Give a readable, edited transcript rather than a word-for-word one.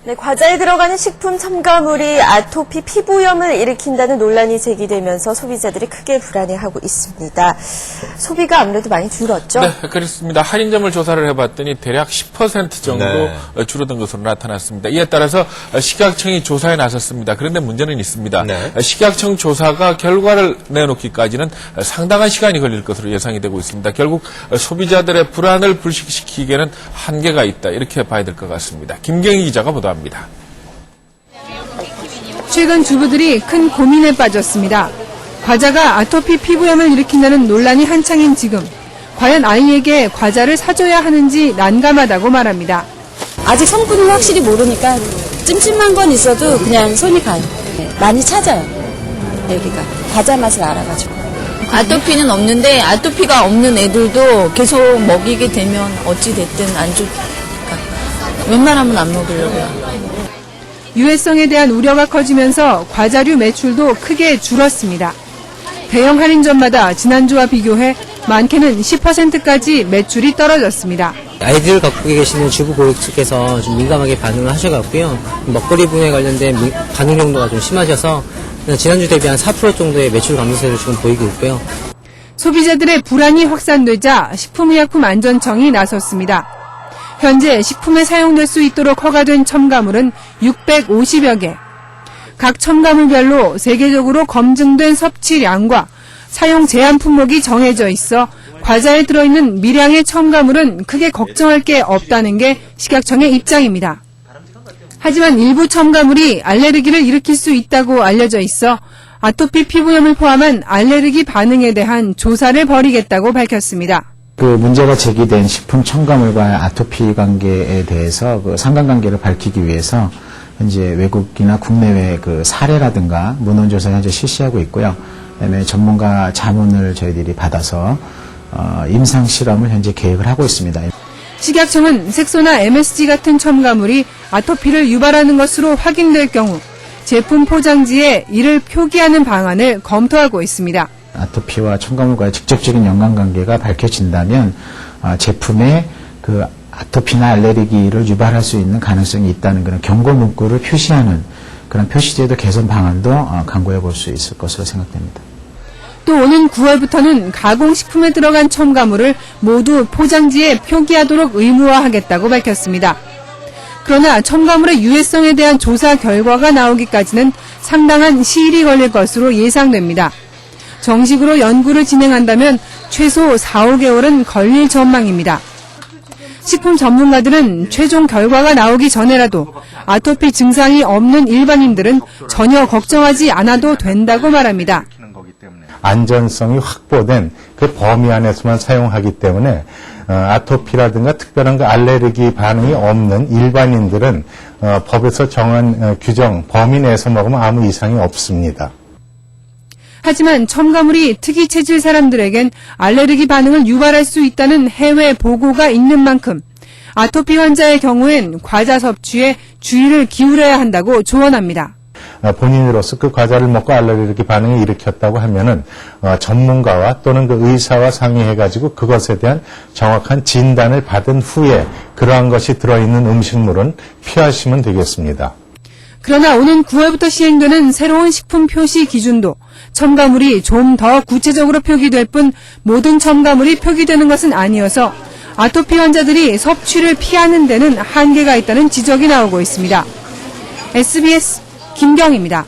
네, 과자에 들어가는 식품 첨가물이 아토피 피부염을 일으킨다는 논란이 제기되면서 소비자들이 크게 불안해하고 있습니다. 소비가 아무래도 많이 줄었죠? 네, 그렇습니다. 할인점을 조사를 해봤더니 대략 10% 정도 줄어든 것으로 나타났습니다. 이에 따라서 식약청이 조사에 나섰습니다. 그런데 문제는 있습니다. 식약청 조사가 결과를 내놓기까지는 상당한 시간이 걸릴 것으로 예상이 되고 있습니다. 결국 소비자들의 불안을 불식시키기에는 한계가 있다, 이렇게 봐야 될 것 같습니다. 김경희 기자가 보도합니다. 최근 주부들이 큰 고민에 빠졌습니다. 과자가 아토피 피부염을 일으킨다는 논란이 한창인 지금 과연 아이에게 과자를 사줘야 하는지 난감하다고 말합니다. 아직 성분을 확실히 모르니까 찜찜한 건 있어도 그냥 손이 가요. 많이 찾아요. 여기가 과자 맛을 알아가지고. 아토피는 없는데 아토피가 없는 애들도 계속 먹이게 되면 어찌 됐든 안 좋으니까 웬만하면 안 먹으려고요. 유해성에 대한 우려가 커지면서 과자류 매출도 크게 줄었습니다. 대형 할인점마다 지난주와 비교해 많게는 10%까지 매출이 떨어졌습니다. 아이들을 갖고 계시는 주부 고객께서 좀 민감하게 반응을 하셔갖고요. 먹거리 분야에 관련된 반응 정도가 좀 심하셔서 지난주 대비 한 4% 정도의 매출 감소세를 지금 보이고 있고요. 소비자들의 불안이 확산되자 식품의약품안전청이 나섰습니다. 현재 식품에 사용될 수 있도록 허가된 첨가물은 650여 개. 각 첨가물별로 세계적으로 검증된 섭취량과 사용 제한 품목이 정해져 있어 과자에 들어있는 미량의 첨가물은 크게 걱정할 게 없다는 게 식약청의 입장입니다. 하지만 일부 첨가물이 알레르기를 일으킬 수 있다고 알려져 있어 아토피 피부염을 포함한 알레르기 반응에 대한 조사를 벌이겠다고 밝혔습니다. 그 문제가 제기된 식품 첨가물과 아토피 관계에 대해서 그 상관관계를 밝히기 위해서 현재 외국이나 국내외 그 사례라든가 문헌 조사를 현재 실시하고 있고요. 그다음에 전문가 자문을 저희들이 받아서 임상 실험을 현재 계획을 하고 있습니다. 식약청은 색소나 MSG 같은 첨가물이 아토피를 유발하는 것으로 확인될 경우 제품 포장지에 이를 표기하는 방안을 검토하고 있습니다. 아토피와 첨가물과의 직접적인 연관관계가 밝혀진다면 제품에 그 아토피나 알레르기를 유발할 수 있는 가능성이 있다는 그런 경고 문구를 표시하는 그런 표시제도 개선 방안도 강구해 볼 수 있을 것으로 생각됩니다. 또 오는 9월부터는 가공식품에 들어간 첨가물을 모두 포장지에 표기하도록 의무화하겠다고 밝혔습니다. 그러나 첨가물의 유해성에 대한 조사 결과가 나오기까지는 상당한 시일이 걸릴 것으로 예상됩니다. 정식으로 연구를 진행한다면 최소 4, 5개월은 걸릴 전망입니다. 식품 전문가들은 최종 결과가 나오기 전에라도 아토피 증상이 없는 일반인들은 전혀 걱정하지 않아도 된다고 말합니다. 안전성이 확보된 그 범위 안에서만 사용하기 때문에 아토피라든가 특별한 그 알레르기 반응이 없는 일반인들은 법에서 정한 규정 범위 내에서 먹으면 아무 이상이 없습니다. 하지만 첨가물이 특이 체질 사람들에겐 알레르기 반응을 유발할 수 있다는 해외 보고가 있는 만큼 아토피 환자의 경우엔 과자 섭취에 주의를 기울여야 한다고 조언합니다. 본인으로서 그 과자를 먹고 알레르기 반응을 일으켰다고 하면은 전문가와 또는 그 의사와 상의해가지고 그것에 대한 정확한 진단을 받은 후에 그러한 것이 들어있는 음식물은 피하시면 되겠습니다. 그러나 오는 9월부터 시행되는 새로운 식품 표시 기준도 첨가물이 좀 더 구체적으로 표기될 뿐 모든 첨가물이 표기되는 것은 아니어서 아토피 환자들이 섭취를 피하는 데는 한계가 있다는 지적이 나오고 있습니다. SBS 김경희입니다.